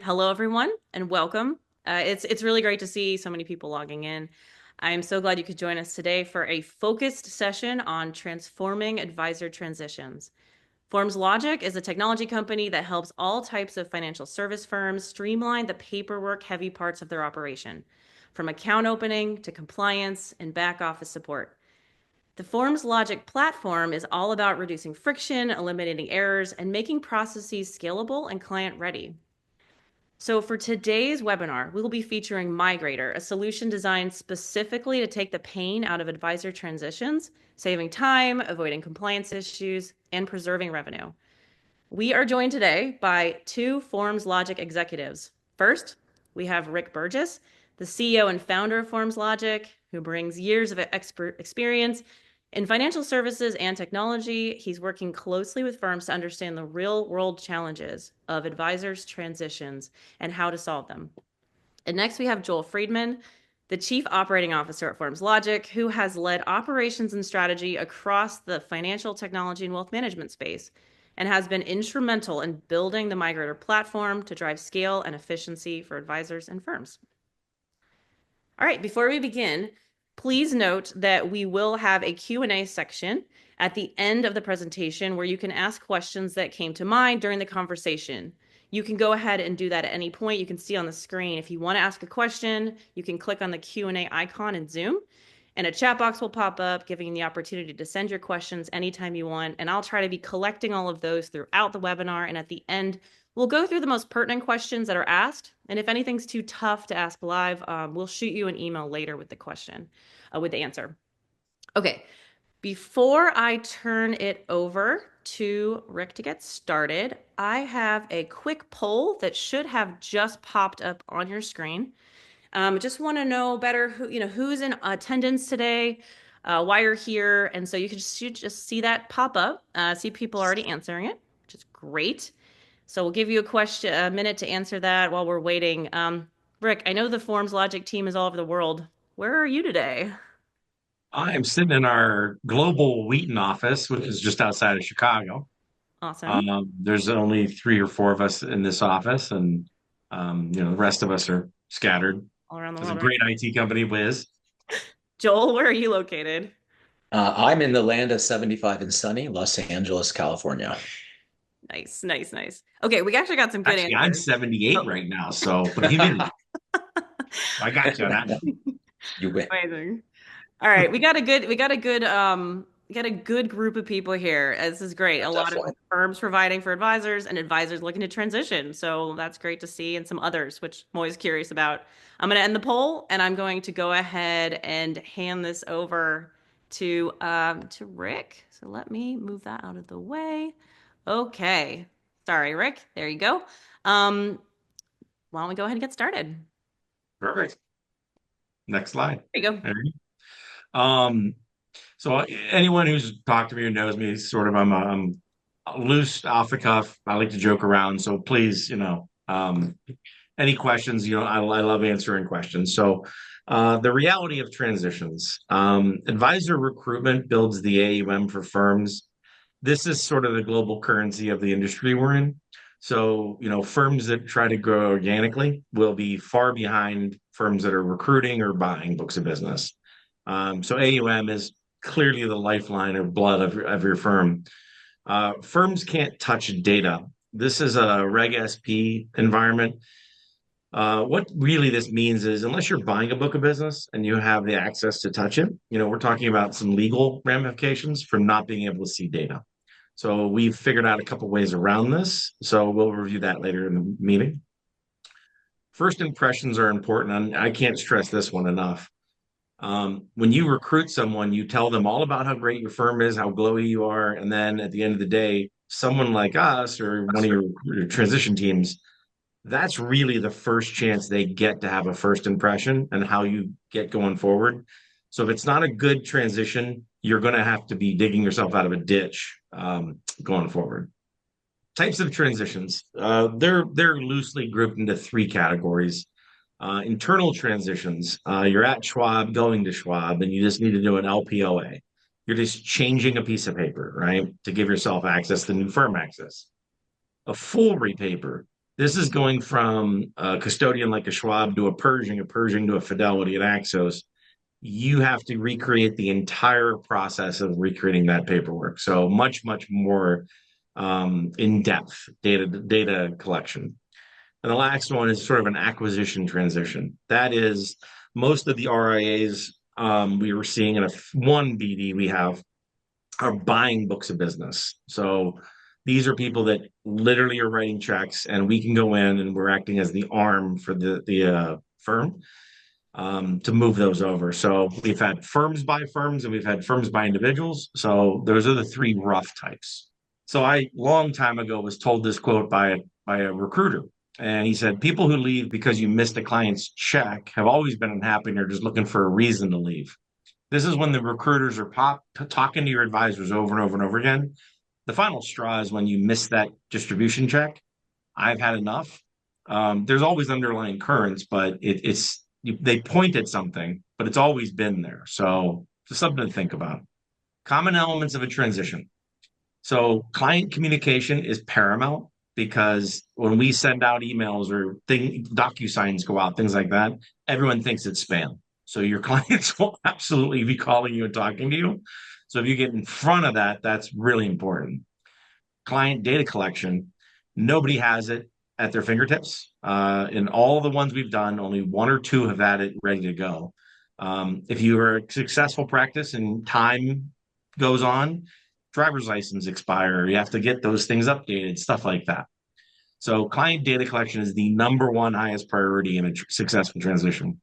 Hello, everyone, and welcome. It's really great to see so many people logging in. I'm so glad you could join us today for a focused session on transforming advisor transitions. Forms Logic is a technology company that helps all types of financial service firms streamline the paperwork-heavy parts of their operation, from account opening to compliance and back office support. The Forms Logic platform is all about reducing friction, eliminating errors, and making processes scalable and client-ready. So for today's webinar, we will be featuring Migrator, a solution designed specifically to take the pain out of advisor transitions, saving time, avoiding compliance issues, and preserving revenue. We are joined today by two Forms Logic executives. First, we have Rick Burgess, the CEO and founder of Forms Logic, who brings years of experience in financial services and technology. He's working closely with firms to understand the real-world challenges of advisors' transitions and how to solve them. And next, we have Joel Friedman, the Chief Operating Officer at Forms Logic, who has led operations and strategy across the financial technology and wealth management space and has been instrumental in building the Migrator platform to drive scale and efficiency for advisors and firms. All right, before we begin, please note that we will have a Q&A section at the end of the presentation where you can ask questions that came to mind during the conversation. You can go ahead and do that at any point. You can see on the screen. If you want to ask a question, you can click on the Q&A icon in Zoom, and a chat box will pop up, giving you the opportunity to send your questions anytime you want. And I'll try to be collecting all of those throughout the webinar. And at the end, we'll go through the most pertinent questions that are asked. And if anything's too tough to ask live, we'll shoot you an email later with the question, with the answer. Okay, before I turn it over to Rick to get started, I have a quick poll that should have just popped up on your screen. Just want to know better who's in attendance today, why you're here, and so you can just see that pop up. See people already answering it, which is great. So we'll give you a minute to answer that while we're waiting. Rick, I know the Forms Logic team is all over the world. Where are you today? I am sitting in our global Wheaton office, which is just outside of Chicago. Awesome. There's only three or four of us in this office, and the rest of us are scattered. All around the There's a world, right? great IT company, Wiz. Joel, where are you located? I'm in the land of 75 and sunny, Los Angeles, California. Nice, nice, nice. Okay, we actually got some good Actually, I'm answers. 78 Oh. right now, so believe me, I got you on that. You win. Amazing. All right, we got a good group of people here. This is great. A lot of Definitely. firms providing for advisors and advisors looking to transition. So that's great to see, and some others, which I'm always curious about. I'm going to end the poll, and I'm going to go ahead and hand this over to Rick. So let me move that out of the way. Okay. Sorry, Rick. There you go. Why don't we go ahead and get started? Perfect. Next slide. There you go. There you go. So anyone who's talked to me or knows me, sort of, I'm loose, off the cuff. I like to joke around. So please, any questions, I love answering questions. So the reality of transitions. Advisor recruitment builds the AUM for firms. This is sort of the global currency of the industry we're in. So, firms that try to grow organically will be far behind firms that are recruiting or buying books of business. So AUM is clearly the lifeline or blood of your firm. Firms can't touch data. This is a Reg SP environment. What really this means is unless you're buying a book of business and you have the access to touch it, we're talking about some legal ramifications for not being able to see data. So we've figured out a couple ways around this. So we'll review that later in the meeting. First impressions are important, and I can't stress this one enough. When you recruit someone, you tell them all about how great your firm is, how glowy you are, and then at the end of the day, someone like us or one of your transition teams, that's really the first chance they get to have a first impression and how you get going forward. So if it's not a good transition, you're going to have to be digging yourself out of a ditch going forward. Types of transitions. They're loosely grouped into three categories. Internal transitions. You're at Schwab, going to Schwab, and you just need to do an LPOA. You're just changing a piece of paper, right, to give yourself access to new firm access. A full repaper. This is going from a custodian like a Schwab to a Pershing to a Fidelity at Axos. You have to recreate the entire process of recreating that paperwork. So much, much more in-depth data collection. And the last one is sort of an acquisition transition. That is most of the RIAs we were seeing in one BD we have are buying books of business. So these are people that literally are writing checks, and we can go in and we're acting as the arm for the firm to move those over. So we've had firms buy firms and we've had firms buy individuals. So those are the three rough types. So I long time ago was told this quote by a recruiter. And he said, people who leave because you missed a client's check have always been unhappy and are just looking for a reason to leave. This is when the recruiters are talking to your advisors over and over and over again. The final straw is when you miss that distribution check. I've had enough. There's always underlying currents, but they point at something, but it's always been there. So just something to think about. Common elements of a transition. So client communication is paramount because when we send out emails or DocuSigns go out, things like that, everyone thinks it's spam. So your clients will absolutely be calling you and talking to you. So if you get in front of that, that's really important. Client data collection, nobody has it at their fingertips. In all the ones we've done, only one or two have had it ready to go. If you are a successful practice and time goes on, driver's license expire, you have to get those things updated, stuff like that. So client data collection is the number one highest priority in a successful transition.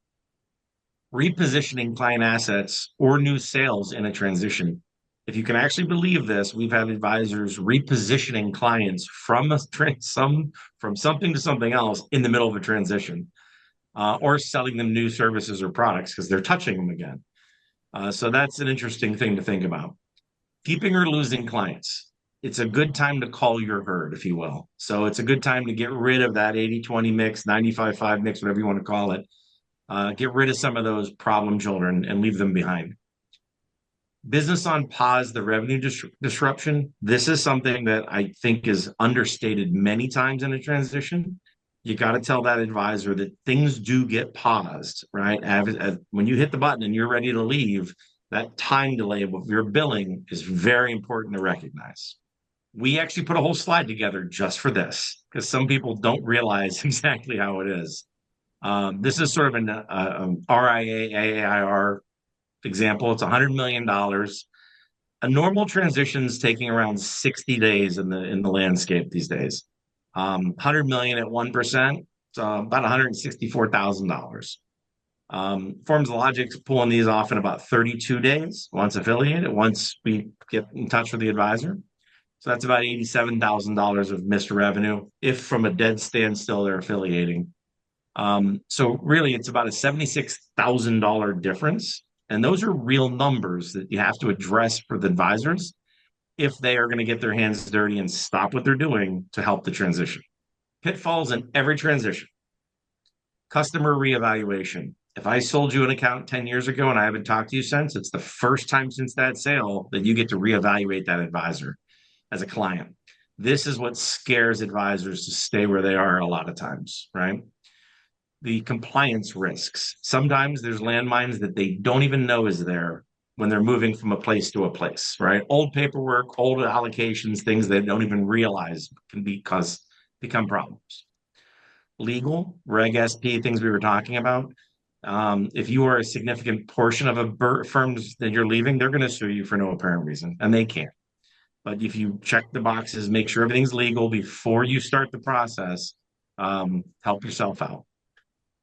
Repositioning client assets or new sales in a transition. If you can actually believe this, we've had advisors repositioning clients from something to something else in the middle of a transition, or selling them new services or products because they're touching them again. So that's an interesting thing to think about. Keeping or losing clients. It's a good time to call your herd, if you will. So it's a good time to get rid of that 80-20 mix, 95-5 mix, whatever you want to call it. Get rid of some of those problem children and leave them behind. Business on pause, the revenue disruption. This is something that I think is understated many times in a transition. You got to tell that advisor that things do get paused, right? When you hit the button and you're ready to leave, that time delay of your billing is very important to recognize. We actually put a whole slide together just for this because some people don't realize exactly how it is. This is sort of an RIA, AAIR example. It's $100 million. A normal transition is taking around 60 days in the landscape these days. 100 million at 1%, so about $164,000. Forms of Logic's pulling these off in about 32 days once affiliated, once we get in touch with the advisor. So that's about $87,000 of missed revenue if from a dead standstill they're affiliating. So really it's about a $76,000 difference. And those are real numbers that you have to address for the advisors if they are going to get their hands dirty and stop what they're doing to help the transition. Pitfalls in every transition. Customer reevaluation. If I sold you an account 10 years ago and I haven't talked to you since, it's the first time since that sale that you get to reevaluate that advisor as a client. This is what scares advisors to stay where they are a lot of times, right? The compliance risks. Sometimes there's landmines that they don't even know is there when they're moving from a place to a place, right? Old paperwork, old allocations, things they don't even realize can become problems. Legal, Reg SP, things we were talking about. If you are a significant portion of a firms that you're leaving, they're going to sue you for no apparent reason, and they can't. But if you check the boxes, make sure everything's legal before you start the process, help yourself out.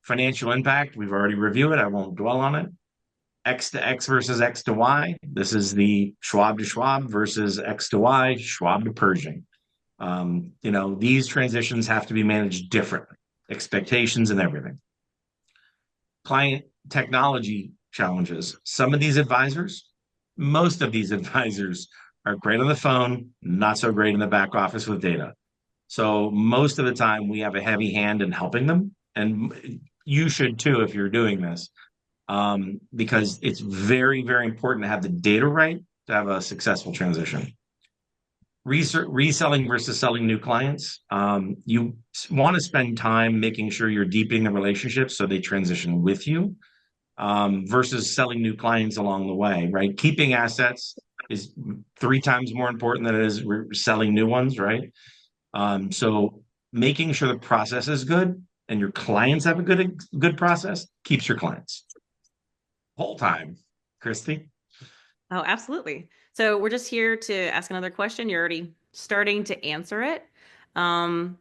Financial impact, we've already reviewed it. I won't dwell on it. X to X versus X to Y. This is the Schwab to Schwab versus X to Y, Schwab to Pershing. These transitions have to be managed differently, expectations and everything. Client technology challenges. Most of these advisors are great on the phone, not so great in the back office with data. So most of the time we have a heavy hand in helping them. And you should too if you're doing this, because it's very, very important to have the data right to have a successful transition. reselling versus selling new clients. You want to spend time making sure you're deepening the relationship so they transition with you, versus selling new clients along the way, right? Keeping assets is 3 times more important than it is selling new ones, right? So making sure the process is good and your clients have a good process keeps your clients whole time. Christy? Oh, absolutely. So we're just here to ask another question. You're already starting to answer it.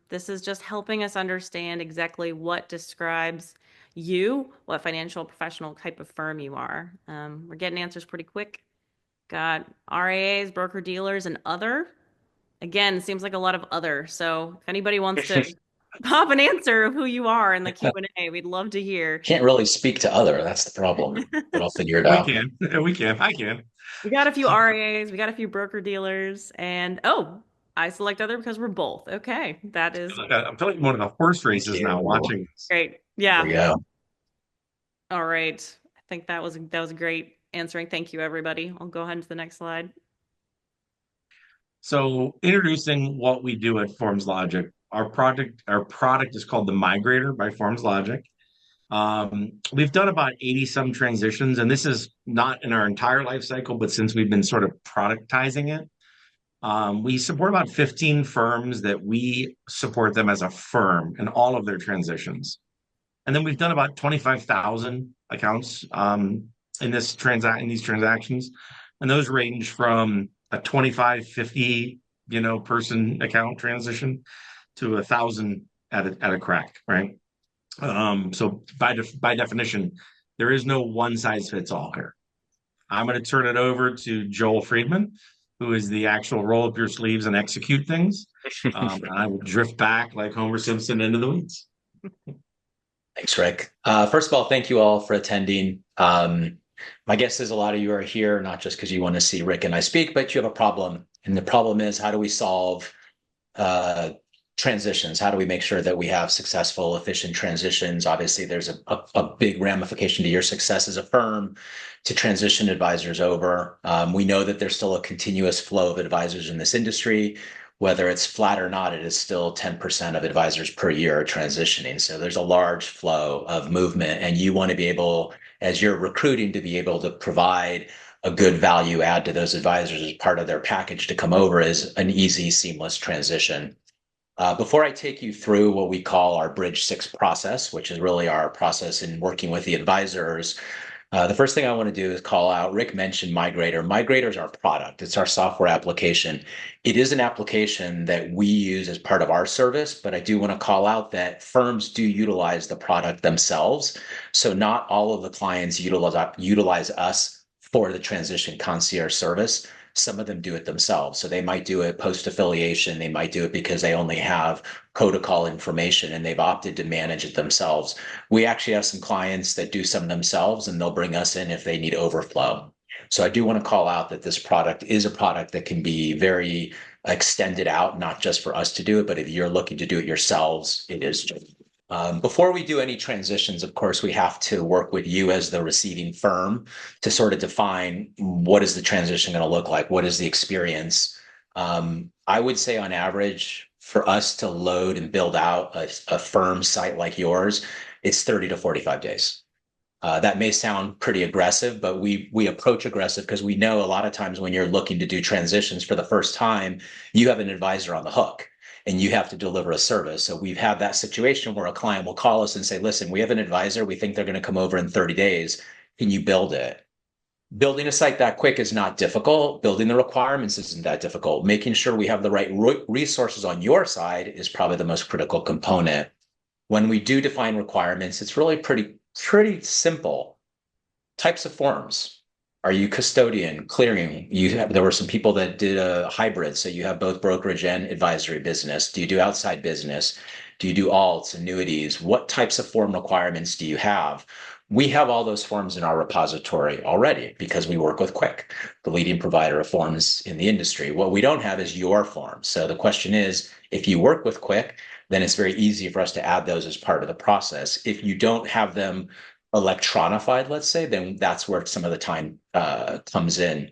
This is just helping us understand exactly what describes you, what financial professional type of firm you are. We're getting answers pretty quick. Got RAAs, broker dealers, and other. Again, it seems like a lot of other. So if anybody wants to pop an answer of who you are in the Q&A, we'd love to hear. Can't really speak to other. That's the problem, but I'll figure it We out. can. We can. I can. We got a few RAs, we got a few broker dealers, and oh, I select other because we're both. Okay, that is I'm feeling like one of the horse Thank races now you. watching this. great. There we Yeah. go. All right. I think that was great answering. Thank you, everybody. I'll go ahead to the next slide. So introducing what we do at Forms Logic. Our product is called the Migrator by Forms Logic. We've done about 80 some transitions, and this is not in our entire life cycle, but since we've been sort of productizing it, we support about 15 firms that we support them as a firm in all of their transitions. And then we've done about 25,000 accounts in these transactions. And those range from a 25, 50, person account transition to 1,000 at a crack, right? So by definition, there is no one size fits all here. I'm going to turn it over to Joel Friedman, who is the actual roll up your sleeves and execute things. And I will drift back like Homer Simpson into the weeds. Thanks, Rick. First of all, thank you all for attending. My guess is a lot of you are here, not just because you want to see Rick and I speak, but you have a problem. And the problem is, how do we solve transitions? How do we make sure that we have successful, efficient transitions? Obviously, there's a big ramification to your success as a firm to transition advisors over. We know that there's still a continuous flow of advisors in this industry. Whether it's flat or not, it is still 10% of advisors per year are transitioning. So there's a large flow of movement, and you want to be able, as you're recruiting, to be able to provide a good value add to those advisors as part of their package to come over as an easy, seamless transition. Before I take you through what we call our Bridge6 process, which is really our process in working with the advisors, the first thing I want to do is call out, Rick mentioned Migrator. Migrator is our product. It's our software application. It is an application that we use as part of our service, but I do want to call out that firms do utilize the product themselves. So not all of the clients utilize us for the transition concierge service. Some of them do it themselves. So they might do it post-affiliation. They might do it because they only have protocol information and they've opted to manage it themselves. We actually have some clients that do some themselves, and they'll bring us in if they need overflow. So I do want to call out that this product is a product that can be very extended out, not just for us to do it, but if you're looking to do it yourselves, it is. Before we do any transitions, of course, we have to work with you as the receiving firm to sort of define what is the transition going to look like? What is the experience? I would say on average, for us to load and build out a firm site like yours, it's 30 to 45 days. That may sound pretty aggressive, but we approach aggressive because we know a lot of times when you're looking to do transitions for the first time, you have an advisor on the hook and you have to deliver a service. So we've had that situation where a client will call us and say, listen, we have an advisor. We think they're going to come over in 30 days. Can you build it? Building a site that quick is not difficult. Building the requirements isn't that difficult. Making sure we have the right resources on your side is probably the most critical component. When we do define requirements, it's really pretty simple. Types of forms. Are you custodian, clearing? There were some people that did a hybrid. So you have both brokerage and advisory business. Do you do outside business? Do you do alts, annuities? What types of form requirements do you have? We have all those forms in our repository already because we work with Quick, the leading provider of forms in the industry. What we don't have is your forms. So the question is, if you work with Quick, then it's very easy for us to add those as part of the process. If you don't have them electronified, let's say, then that's where some of the time comes in.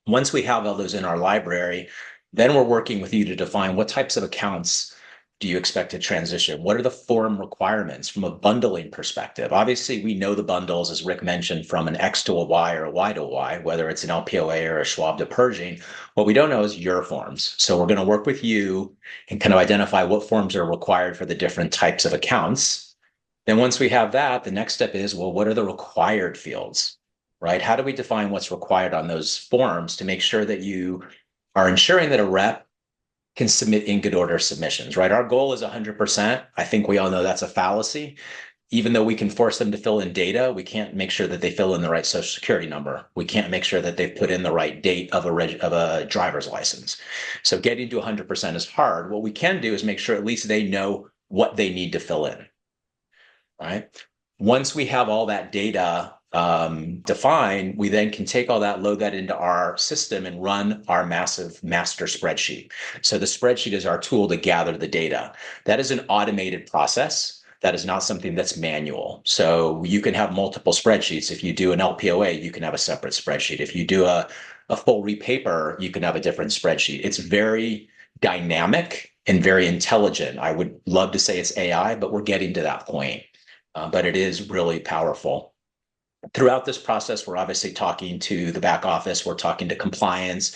Once we have all those in our library, Then we're working with you to define what types of accounts do you expect to transition? What are the form requirements from a bundling perspective? Obviously, we know the bundles, as Rick mentioned, from an X to a Y or a Y to a Y, whether it's an LPOA or a Schwab to Pershing. What we don't know is your forms. So we're going to work with you and kind of identify what forms are required for the different types of accounts. Then once we have that, the next step is, well, what are the required fields, right? How do we define what's required on those forms to make sure that you are ensuring that a rep can submit in good order submissions, right? Our goal is 100%. I think we all know that's a fallacy. Even though we can force them to fill in data, we can't make sure that they fill in the right social security number. We can't make sure that they've put in the right date of a driver's license. So getting to 100% is hard. What we can do is make sure at least they know what they need to fill in, right? Once we have all that data defined, we then can take all that, load that into our system and run our massive master spreadsheet. So the spreadsheet is our tool to gather the data. That is an automated process. That is not something that's manual. So you can have multiple spreadsheets. If you do an LPOA, you can have a separate spreadsheet. If you do a full repaper, you can have a different spreadsheet. It's very dynamic and very intelligent. I would love to say it's AI, but we're getting to that point. But it is really powerful. Throughout this process, we're obviously talking to the back office. We're talking to compliance.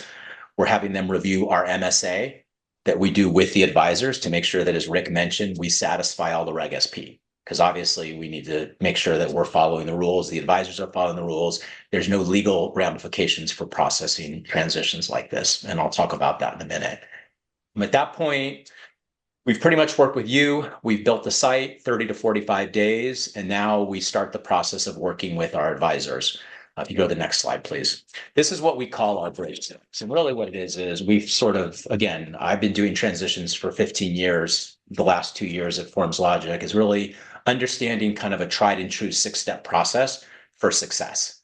We're having them review our MSA that we do with the advisors to make sure that, as Rick mentioned, we satisfy all the Reg SP. Because obviously we need to make sure that we're following the rules. The advisors are following the rules. There's no legal ramifications for processing transitions like this. And I'll talk about that in a minute. At that point, we've pretty much worked with you. We've built the site 30 to 45 days, and now we start the process of working with our advisors. If you go to the next slide, please. This is what we call our Bridge6. And really what it is we've sort of, again, I've been doing transitions for 15 years. The last 2 years at Forms Logic is really understanding kind of a tried and true 6-step process for success.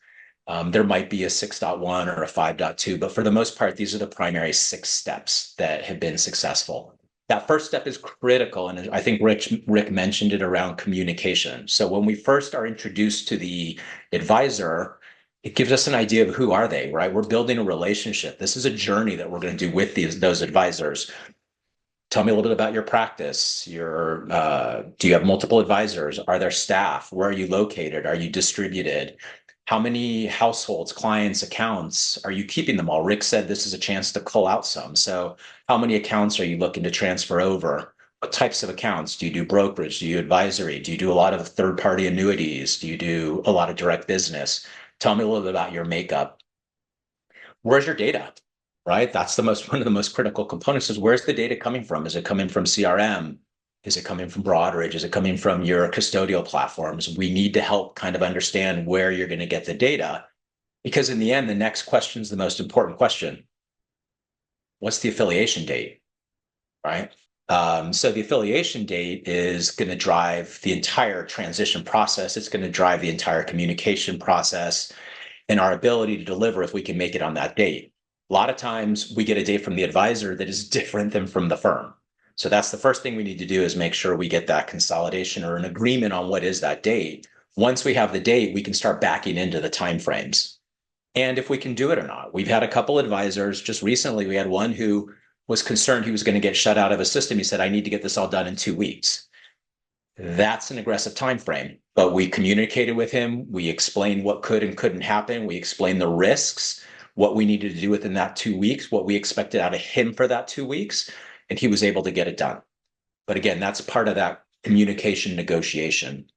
There might be a 6.1 or a 5.2, but for the most part, these are the primary 6 steps that have been successful. That first step is critical, and I think Rick mentioned it around communication. So when we first are introduced to the advisor, it gives us an idea of who are they, right? We're building a relationship. This is a journey that we're going to do with those advisors. Tell me a little bit about your practice. Do you have multiple advisors? Are there staff? Where are you located? Are you distributed? How many households, clients, accounts are you keeping them all? Rick said this is a chance to cull out some. So how many accounts are you looking to transfer over? What types of accounts? Do you do brokerage? Do you advisory? Do you do a lot of third-party annuities? Do you do a lot of direct business? Tell me a little bit about your makeup. Where's your data, right? That's one of the most critical components is where's the data coming from? Is it coming from CRM? Is it coming from Broadridge? Is it coming from your custodial platforms? We need to help kind of understand where you're going to get the data, because in the end, the next question is the most important question. What's the affiliation date, right? So the affiliation date is going to drive the entire transition process. It's going to drive the entire communication process and our ability to deliver if we can make it on that date. A lot of times we get a date from the advisor that is different than from the firm. So that's the first thing we need to do is make sure we get that consolidation or an agreement on what is that date. Once we have the date, we can start backing into the timeframes. And if we can do it or not. We've had a couple advisors. Just recently, we had one who was concerned he was going to get shut out of a system. He said, I need to get this all done in 2 weeks. That's an aggressive time frame, but we communicated with him. We explained what could and couldn't happen. We explained the risks, what we needed to do within that 2 weeks, what we expected out of him for that 2 weeks, and he was able to get it done. But again, that's part of that communication negotiation.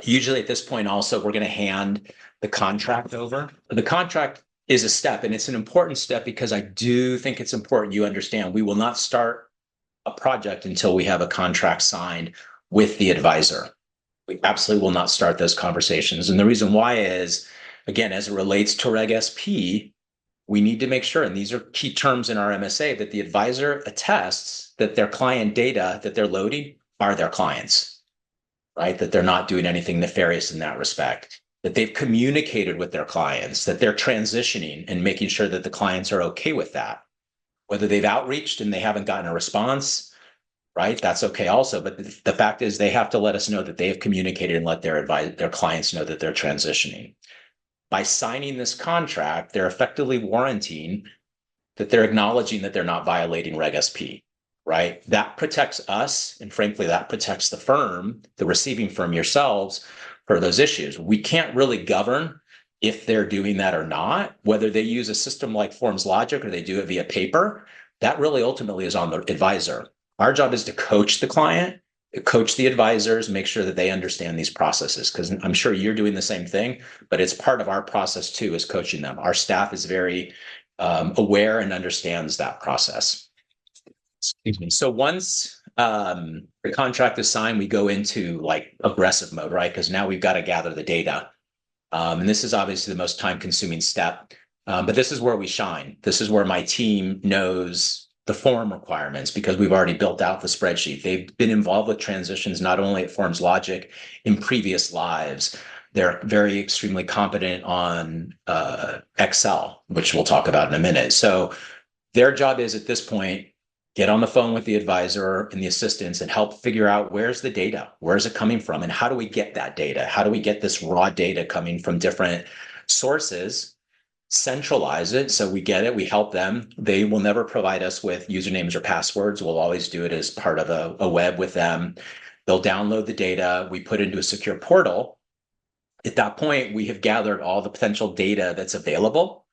Usually at this point also, we're going to hand the contract over. The contract is a step, and it's an important step because I do think it's important you understand we will not start a project until we have a contract signed with the advisor. We absolutely will not start those conversations. And the reason why is, again, as it relates to Reg SP, we need to make sure, and these are key terms in our MSA, that the advisor attests that their client data that they're loading are their clients, right? That they're not doing anything nefarious in that respect, that they've communicated with their clients, that they're transitioning and making sure that the clients are okay with that. Whether they've outreached and they haven't gotten a response, right? That's okay also. But the fact is they have to let us know that they have communicated and let their clients know that they're transitioning. By signing this contract, they're effectively warranting that they're acknowledging that they're not violating Reg SP, right? That protects us. And frankly, that protects the firm, the receiving firm, yourselves, for those issues. We can't really govern if they're doing that or not, whether they use a system like Forms Logic or they do it via paper. That really ultimately is on the advisor. Our job is to coach the client, coach the advisors, make sure that they understand these processes, because I'm sure you're doing the same thing, but it's part of our process too, is coaching them. Our staff is very aware and understands that process. Excuse me. So once the contract is signed, we go into like aggressive mode, right? Because now we've got to gather the data. And this is obviously the most time-consuming step, but this is where we shine. This is where my team knows the form requirements, because we've already built out the spreadsheet. They've been involved with transitions, not only at Forms Logic, in previous lives. They're very extremely competent on Excel, which we'll talk about in a minute. So their job is, at this point, get on the phone with the advisor and the assistants and help figure out, where's the data? Where's it coming from? And how do we get that data? How do we get this raw data coming from different sources, centralize it so we get it, we help them. They will never provide us with usernames or passwords. We'll always do it as part of a web with them. They'll download the data. We put it into a secure portal. At that point, we have gathered all the potential data that's available.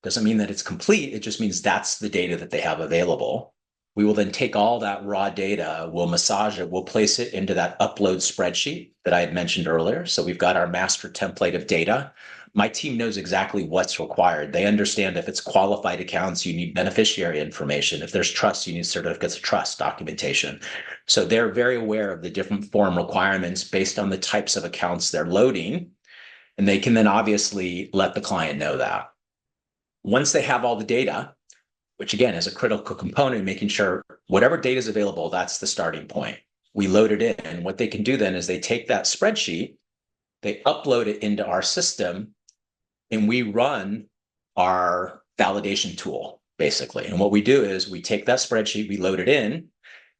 Doesn't mean that it's complete. It just means that's the data that they have available. We will then take all that raw data, we'll massage it, we'll place it into that upload spreadsheet that I had mentioned earlier. So we've got our master template of data. My team knows exactly what's required. They understand if it's qualified accounts, you need beneficiary information. If there's trust, you need certificates of trust documentation. So they're very aware of the different form requirements based on the types of accounts they're loading. And they can then obviously let the client know that. Once they have all the data, which again is a critical component, making sure whatever data is available, that's the starting point. We load it in. And what they can do then is they take that spreadsheet, they upload it into our system, and we run our validation tool, basically. And what we do is we take that spreadsheet, we load it in,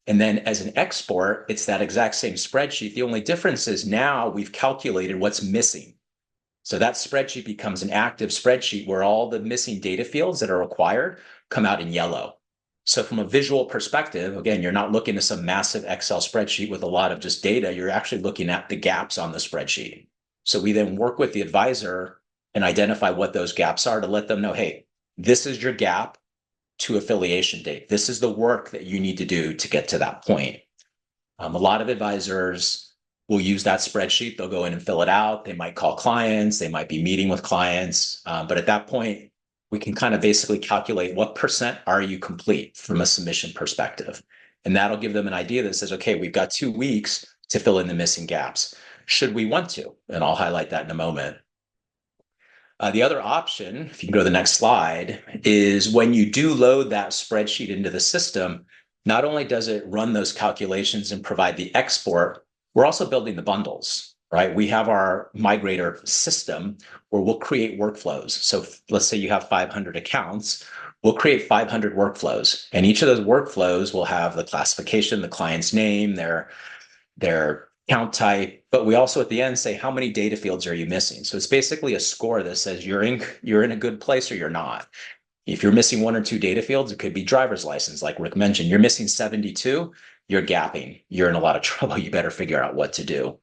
and then as an export, it's that exact same spreadsheet. The only difference is now we've calculated what's missing. So that spreadsheet becomes an active spreadsheet where all the missing data fields that are required come out in yellow. So from a visual perspective, again, you're not looking at some massive Excel spreadsheet with a lot of just data. You're actually looking at the gaps on the spreadsheet. So we then work with the advisor and identify what those gaps are to let them know, hey, this is your gap to affiliation date. This is the work that you need to do to get to that point. A lot of advisors will use that spreadsheet. They'll go in and fill it out. They might call clients. They might be meeting with clients. But at that point, we can kind of basically calculate what percent are you complete from a submission perspective. And that'll give them an idea that says, okay, we've got 2 weeks to fill in the missing gaps. Should we want to? And I'll highlight that in a moment. The other option, if you can go to the next slide, is when you do load that spreadsheet into the system, not only does it run those calculations and provide the export, we're also building the bundles, right? We have our Migrator system where we'll create workflows. So let's say you have 500 accounts, we'll create 500 workflows. And each of those workflows will have the classification, the client's name, their account type, but we also at the end say, how many data fields are you missing? So it's basically a score that says you're in a good place or you're not. If you're missing 1 or 2 data fields, it could be driver's license, like Rick mentioned. You're missing 72, you're gapping. You're in a lot of trouble. You better figure out what to do.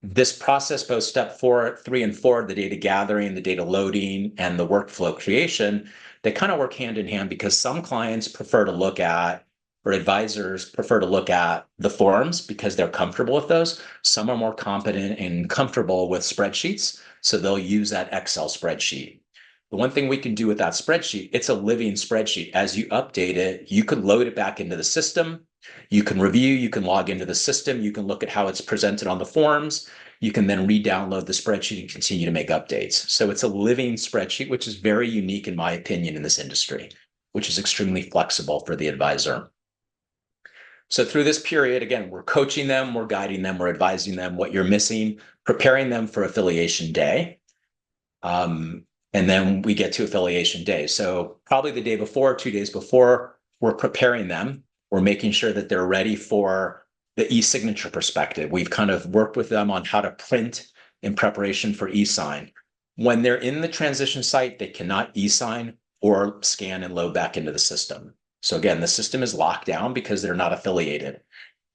This process, both step 3 and 4, the data gathering, the data loading, and the workflow creation, they kind of work hand in hand, because some clients prefer to look at, or advisors prefer to look at, the forms because they're comfortable with those. Some are more competent and comfortable with spreadsheets, so they'll use that Excel spreadsheet. The one thing we can do with that spreadsheet, it's a living spreadsheet. As you update it, you can load it back into the system. You can review, you can log into the system. You can look at how it's presented on the forms. You can then re-download the spreadsheet and continue to make updates. So it's a living spreadsheet, which is very unique in my opinion in this industry, which is extremely flexible for the advisor. So through this period, again, we're coaching them, we're guiding them, we're advising them what you're missing, preparing them for affiliation day. And then we get to affiliation day. So probably the day before, 2 days before, we're preparing them. We're making sure that they're ready for the e-signature perspective. We've kind of worked with them on how to print in preparation for e-sign. When they're in the transition site, they cannot e-sign. or scan and load back into the system. So again, the system is locked down because they're not affiliated.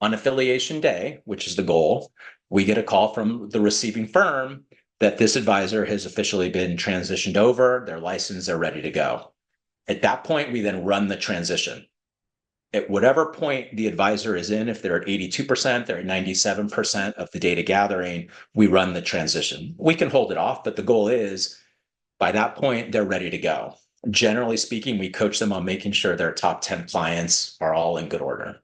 On affiliation day, which is the goal, we get a call from the receiving firm that this advisor has officially been transitioned over, they're licensed, they're ready to go. At that point, we then run the transition. At whatever point the advisor is in, if they're at 82%, they're at 97% of the data gathering, we run the transition. We can hold it off, but the goal is by that point, they're ready to go. Generally speaking, we coach them on making sure their top 10 clients are all in good order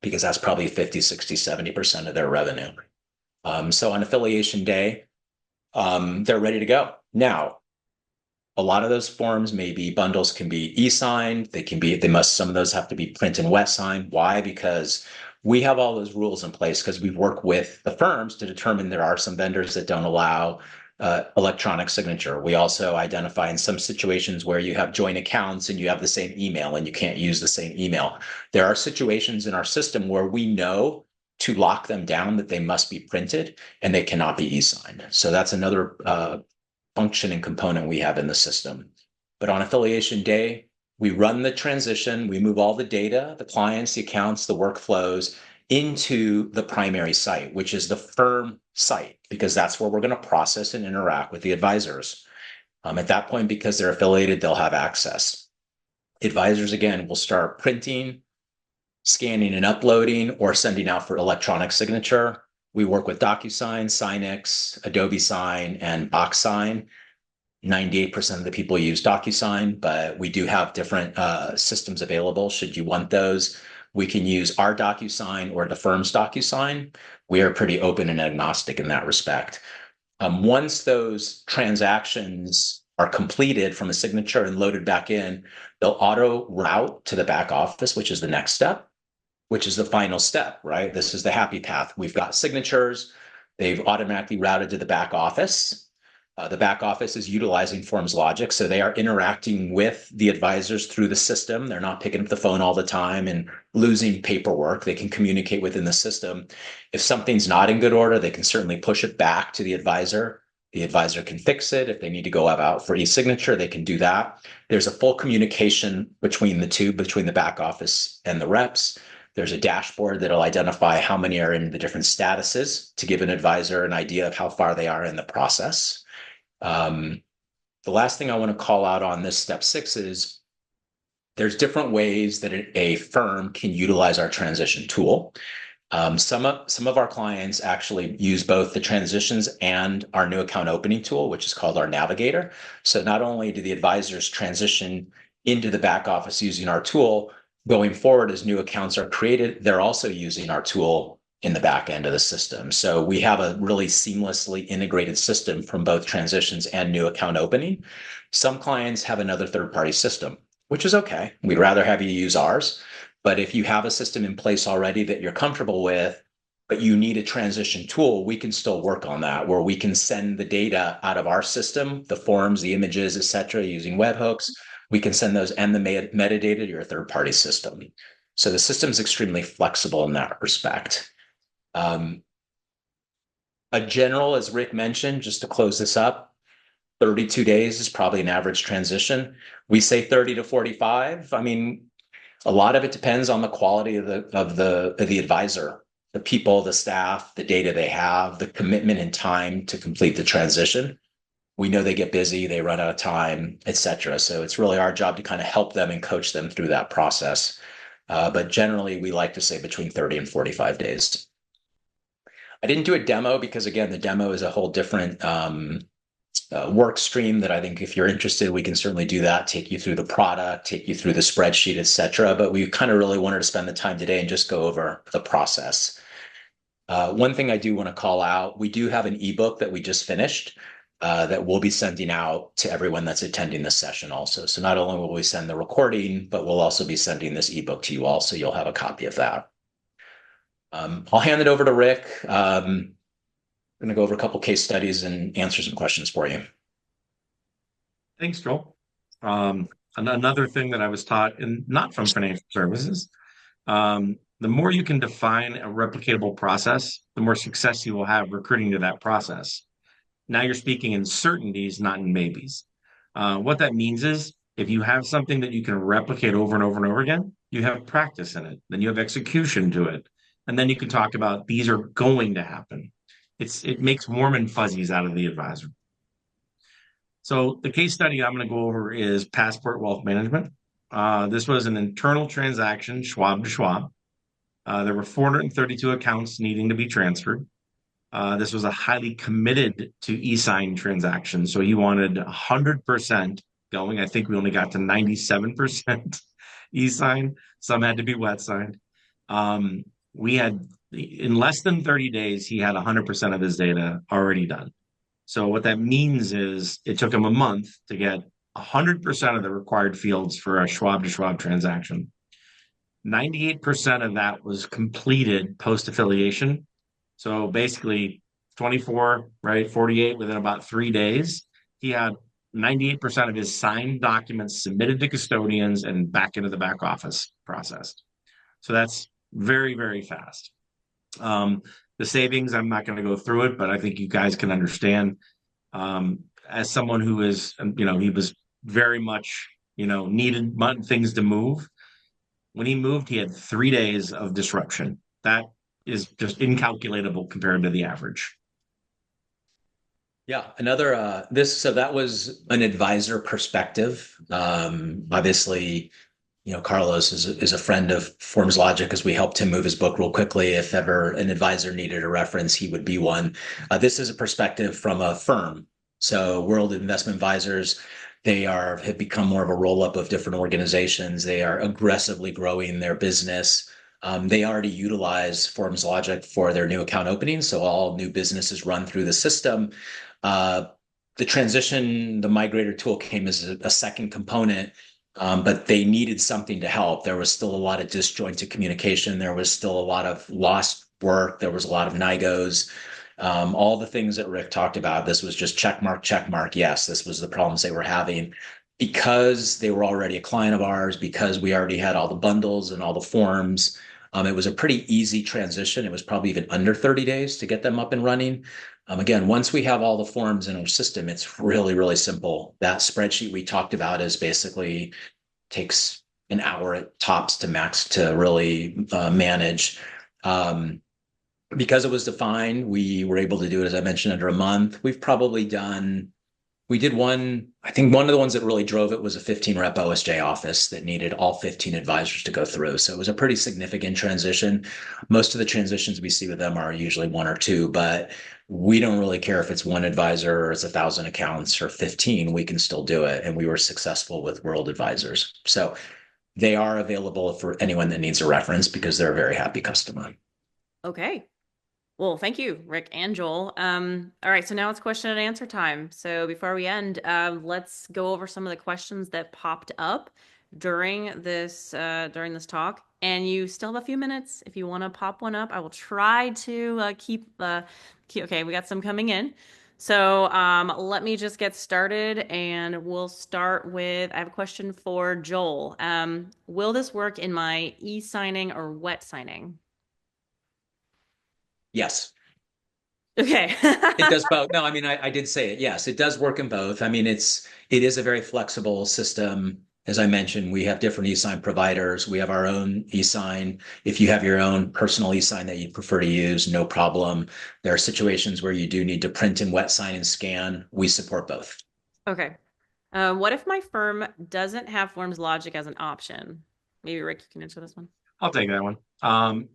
because that's probably 50, 60, 70% of their revenue. So on affiliation day, they're ready to go. Now, a lot of those forms, maybe bundles can be e-signed. Some of those have to be print and wet signed. Why? Because we have all those rules in place because we work with the firms to determine there are some vendors that don't allow electronic signature. We also identify in some situations where you have joint accounts and you have the same email and you can't use the same email. There are situations in our system where we know to lock them down that they must be printed and they cannot be e-signed. So that's another function and component we have in the system. But on affiliation day, we run the transition, we move all the data, the clients, the accounts, the workflows into the primary site, which is the firm site, because that's where we're going to process and interact with the advisors. At that point, because they're affiliated, they'll have access. Advisors, again, will start printing, scanning and uploading, or sending out for electronic signature. We work with DocuSign, Signix, Adobe Sign, and Box Sign. 98% of the people use DocuSign, but we do have different systems available should you want those. We can use our DocuSign or the firm's DocuSign. We are pretty open and agnostic in that respect. Once those transactions are completed from a signature and loaded back in, they'll auto route to the back office, which is the next step, which is the final step, right? This is the happy path. We've got signatures. They've automatically routed to the back office. The back office is utilizing Forms Logic, so they are interacting with the advisors through the system. They're not picking up the phone all the time and losing paperwork. They can communicate within the system. If something's not in good order, they can certainly push it back to the advisor. The advisor can fix it. If they need to go out for e-signature, they can do that. There's a full communication between the two, between the back office and the reps. There's a dashboard that'll identify how many are in the different statuses to give an advisor an idea of how far they are in the process. The last thing I want to call out on this step 6 is there's different ways that a firm can utilize our transition tool. Some of our clients actually use both the transitions and our new account opening tool, which is called our Navigator. So not only do the advisors transition into the back office using our tool, going forward as new accounts are created, they're also using our tool in the back end of the system. So we have a really seamlessly integrated system from both transitions and new account opening. Some clients have another third-party system, which is okay. We'd rather have you use ours. But if you have a system in place already that you're comfortable with, but you need a transition tool, we can still work on that, where we can send the data out of our system, the forms, the images, et cetera, using webhooks. We can send those and the metadata to your third-party system. So the system is extremely flexible in that respect. A general, as Rick mentioned, just to close this up, 32 days is probably an average transition. We say 30 to 45. I mean, a lot of it depends on the quality of the advisor, the people, the staff, the data they have, the commitment and time to complete the transition. We know they get busy, they run out of time, et cetera. So it's really our job to kind of help them and coach them through that process. But generally, we like to say between 30 and 45 days. I didn't do a demo because, again, the demo is a whole different work stream that I think if you're interested, we can certainly do that, take you through the product, take you through the spreadsheet, et cetera. But we kind of really wanted to spend the time today and just go over the process. One thing I do want to call out, we do have an ebook that we just finished that we'll be sending out to everyone that's attending this session also. So not only will we send the recording, but we'll also be sending this ebook to you all, so you'll have a copy of that. I'll hand it over to Rick. I'm going to go over a couple case studies and answer some questions for you. Thanks, Joel. Another thing that I was taught, and not from financial services, the more you can define a replicatable process, the more success you will have recruiting to that process. Now you're speaking in certainties, not in maybes. What that means is If you have something that you can replicate over and over and over again, you have practice in it. Then you have execution to it. And then you can talk about these are going to happen. It makes warm and fuzzies out of the advisor. So the case study I'm going to go over is Passport Wealth Management. This was an internal transaction, Schwab to Schwab. There were 432 accounts needing to be transferred. This was a highly committed to e-sign transaction. So he wanted 100% going. I think we only got to 97% e-sign. Some had to be wet signed. We had, in less than 30 days, he had 100% of his data already done. So what that means is it took him a month to get 100% of the required fields for a Schwab to Schwab transaction. 98% of that was completed post-affiliation. So basically 24, right, 48 within about 3 days. He had 98% of his signed documents submitted to custodians and back into the back office processed. So that's very, very fast. The savings, I'm not going to go through it, but I think you guys can understand. As someone who is, he was very much, needed things to move. When he moved, he had 3 days of disruption. That is just incalculable compared to the average. Yeah, so that was an advisor perspective. Obviously, Carlos is a friend of Forms Logic as we helped him move his book real quickly. If ever an advisor needed a reference, he would be one. This is a perspective from a firm. So World Investment Advisors, have become more of a roll-up of different organizations. They are aggressively growing their business. They already utilize Forms Logic for their new account openings. So all new businesses run through the system. The transition, the Migrator tool came as a second component. But they needed something to help. There was still a lot of disjointed communication. There was still a lot of lost work. There was a lot of NIGOs. All the things that Rick talked about, this was just check mark, check mark. Yes, this was the problems they were having. Because they were already a client of ours, because we already had all the bundles and all the forms, it was a pretty easy transition. It was probably even under 30 days to get them up and running. Again, once we have all the forms in our system, it's really, really simple. That spreadsheet we talked about is basically takes an hour at tops to max to really manage. Because it was defined, we were able to do it, as I mentioned, under a month. We did one, I think one of the ones that really drove it was a 15 rep OSJ office that needed all 15 advisors to go through. So it was a pretty significant transition. Most of the transitions we see with them are usually one or two, but we don't really care if it's one advisor or it's 1,000 accounts or 15, we can still do it. And we were successful with World Advisors. So they are available for anyone that needs a reference because they're a very happy customer. Okay. Well, thank you, Rick and Joel. All right, so now it's question and answer time. So before we end, let's go over some of the questions that popped up during this talk. And you still have a few minutes if you want to pop one up. I will try to keep. Okay, we got some coming in. So let me just get started, and we'll start with. I have a question for Joel. Will this work in my e-signing or wet signing? Yes. Okay. It does both. No, I mean, I did say it. Yes, it does work in both. I mean, it is a very flexible system. As I mentioned, we have different e-sign providers. We have our own e-sign. If you have your own personal e-sign that you prefer to use, no problem. There are situations where you do need to print and wet sign and scan. We support both. Okay. What if my firm doesn't have Forms Logic as an option? Maybe Rick, you can answer this one. I'll take that one.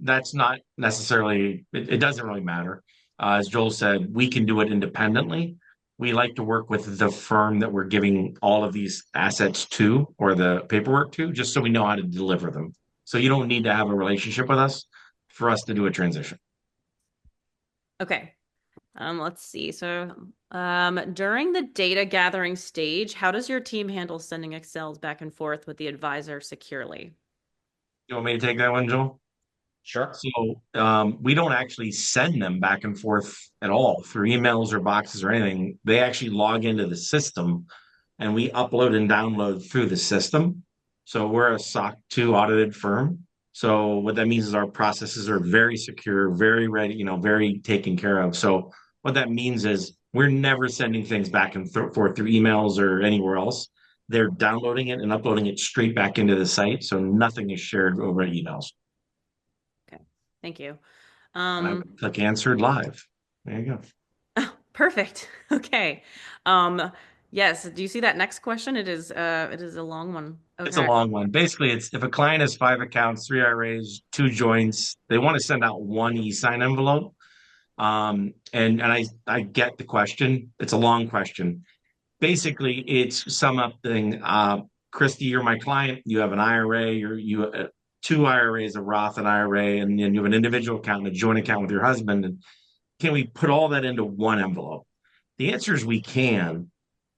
That's not necessarily, it doesn't really matter. As Joel said, we can do it independently. We like to work with the firm that we're giving all of these assets to or the paperwork to, just so we know how to deliver them. So you don't need to have a relationship with us for us to do a transition. Okay. Let's see. So during the data gathering stage, how does your team handle sending Excels back and forth with the advisor securely? You want me to take that one, Joel? Sure. So we don't actually send them back and forth at all through emails or boxes or anything. They actually log into the system and we upload and download through the system. So we're a SOC 2 audited firm. So what that means is our processes are very secure, very ready, very taken care of. So what that means is we're never sending things back and forth through emails or anywhere else. they're downloading it and uploading it straight back into the site. So nothing is shared over emails. Okay, thank you. And I would click answered live. There you go. Oh, perfect. Okay. Yes, do you see that next question? It is a long one. It's a Okay. long one. Basically, it's if a client has 5 accounts, 3 IRAs, 2 joints, they want to send out one e-sign envelope. And I get the question. It's a long question. Basically, it's something. Christy, you're my client. You have an IRA. You 2 IRAs, a Roth, an IRA, and then you have an individual account and a joint account with your husband. And can we put all that into one envelope? The answer is we can,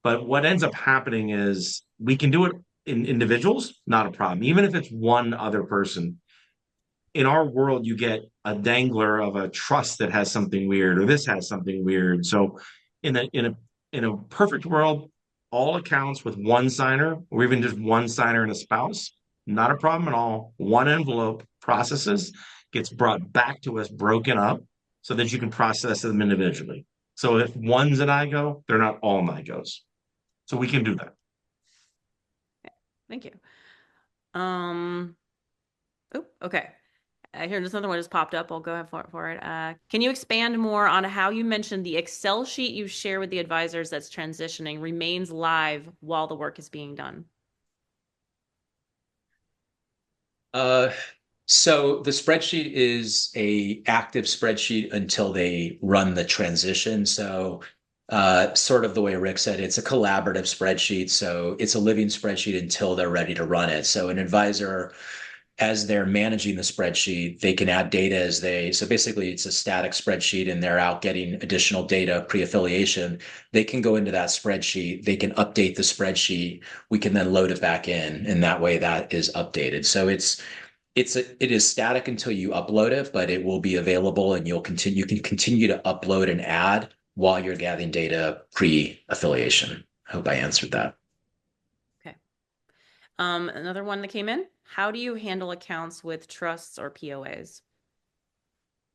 but what ends up happening is we can do it in individuals, not a problem. Even if it's one other person, in our world, you get a dangler of a trust that has something weird, or this has something weird. So, in a perfect world, all accounts with one signer, or even just one signer and a spouse, not a problem at all. One envelope processes, gets brought back to us, broken up, so that you can process them individually. So if one's an IGO, they're not all NIGOs. So we can do that. Thank you. Oh, okay. Here, just another one just popped up. I'll go ahead for it. Can you expand more on how you mentioned the Excel sheet you share with the advisors that's transitioning remains live while the work is being done? Uh, so the spreadsheet is a active spreadsheet until they run the transition. So sort of the way Rick said, it's a collaborative spreadsheet. So it's a living spreadsheet until they're ready to run it. So an advisor, as they're managing the spreadsheet, they can add data so basically it's a static spreadsheet and they're out getting additional data pre-affiliation. They can go into that spreadsheet, they can update the spreadsheet, we can then load it back in, and that way that is updated. So it is static until you upload it, but it will be available and you can continue to upload and add while you're gathering data pre-affiliation. I hope I answered that. Okay. Another one that came in. How do you handle accounts with trusts or POAs?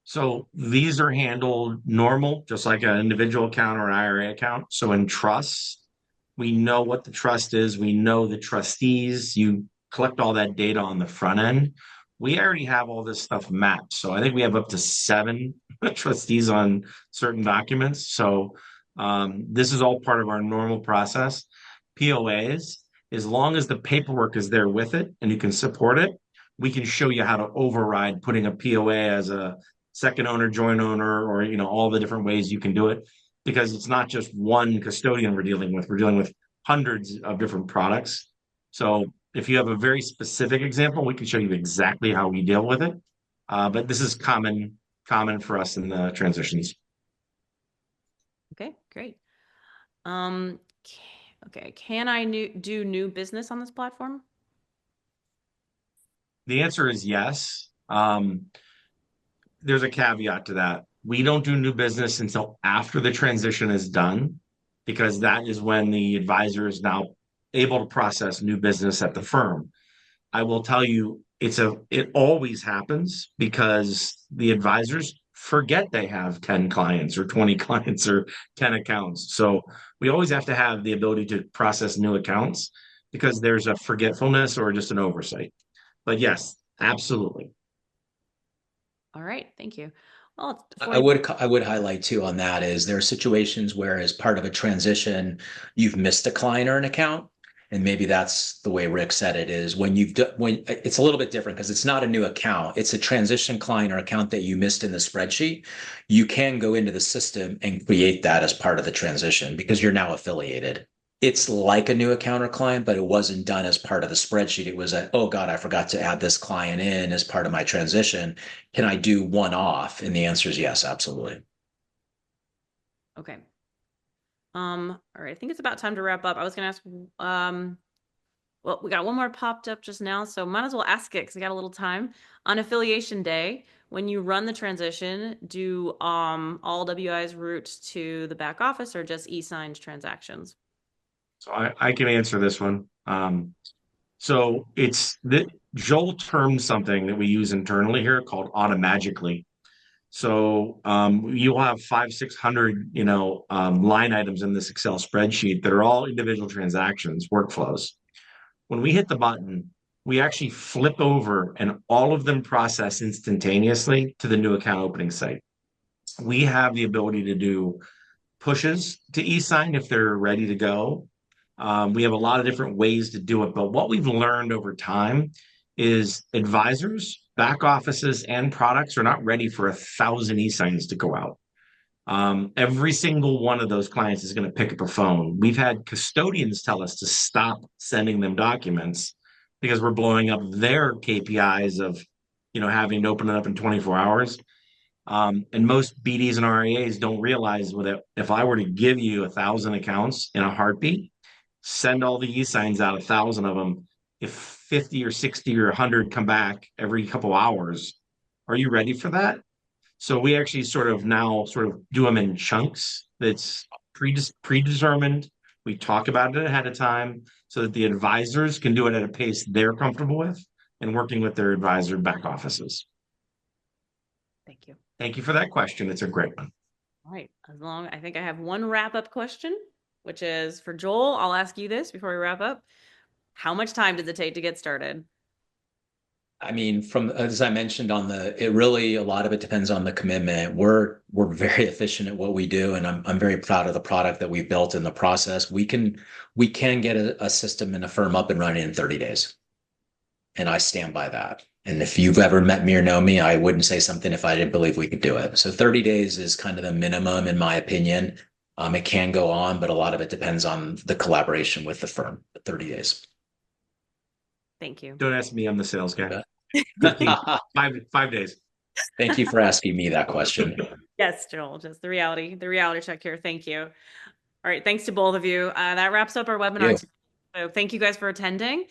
So these are handled normal, just like an individual account or an IRA account. So in trusts, we know what the trust is. We know the trustees. You collect all that data on the front end. We already have all this stuff mapped. So I think we have up to 7 trustees on certain documents. So this is all part of our normal process. POAs, as long as the paperwork is there with it and you can support it, we can show you how to override putting a POA as a second owner, joint owner, or all the different ways you can do it, because it's not just one custodian we're dealing with. We're dealing with hundreds of different products. So if you have a very specific example, we can show you exactly how we deal with it. But this is common for us in the transitions. Okay, great. Okay, can I do new business on this platform? The answer is yes. There's a caveat to that. We don't do new business until after the transition is done, because that is when the advisor is now able to process new business at the firm. I will tell you, it always happens because the advisors forget they have 10 clients or 20 clients or 10 accounts. So we always have to have the ability to process new accounts because there's a forgetfulness or just an oversight. But yes, absolutely. All right, thank you. Well, I would highlight too on that is there are situations where as part of a transition, you've missed a client or an account. And maybe that's the way Rick said it is when when it's a little bit different because it's not a new account. It's a transition client or account that you missed in the spreadsheet. You can go into the system and create that as part of the transition because you're now affiliated. It's like a new account or client, but it wasn't done as part of the spreadsheet. It was oh God, I forgot to add this client in as part of my transition. Can I do one off? And the answer is yes, absolutely. Okay. All right, I think it's about time to wrap up. I was gonna ask, well, we got one more popped up just now, so might as well ask it because we got a little time. On affiliation day, when you run the transition, do all WIs route to the back office or just e-signed transactions? So I can answer this one. So it's that Joel termed something that we use internally here called automagically. So you'll have 500, 600, line items in this Excel spreadsheet that are all individual transactions, workflows. When we hit the button, we actually flip over and all of them process instantaneously to the new account opening site. We have the ability to do pushes to e-sign if they're ready to go. We have a lot of different ways to do it, but what we've learned over time is advisors, back offices, and products are not ready for 1,000 e-signs to go out. Every single one of those clients is going to pick up a phone. We've had custodians tell us to stop sending them documents because we're blowing up their KPIs of, having to open it up in 24 hours. And most BDs and RIAs don't realize that if I were to give you 1,000 accounts in a heartbeat, send all the e-signs out, 1,000 of them, if 50 or 60 or 100 come back every couple hours, are you ready for that? So we actually sort of now sort of do them in chunks that's predetermined. We talk about it ahead of time so that the advisors can do it at a pace they're comfortable with and working with their advisor back offices. Thank you. Thank you for that question. It's a great one. All right. I think I have one wrap-up question, which is for Joel. I'll ask you this before we wrap up. How much time does it take to get started? I mean, from as I mentioned it really, a lot of it depends on the commitment. We're very efficient at what we do, and I'm very proud of the product that we've built in the process. We can get a system and a firm up and running in 30 days. And I stand by that. And if you've ever met me or know me, I wouldn't say something if I didn't believe we could do it. So 30 days is kind of the minimum, in my opinion. It can go on, but a lot of it depends on the collaboration with the firm. 30 days. Thank you. Don't ask me. I'm the sales guy. 5 days. Thank you for asking me that question. Yes, Joel, just the reality check here. Thank you. All right. Thanks to both of you. That wraps up our webinar today. So thank you guys for attending.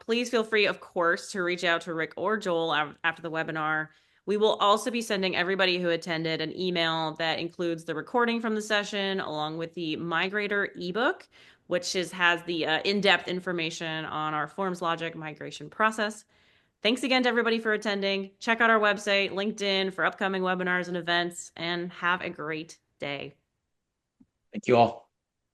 Please feel free, of course, to reach out to Rick or Joel after the webinar. We will also be sending everybody who attended an email that includes the recording from the session along with the Migrator ebook, which has the in-depth information on our forms logic migration process. Thanks again to everybody for attending. Check out our website, LinkedIn for upcoming webinars and events, and have a great day. Thank you all.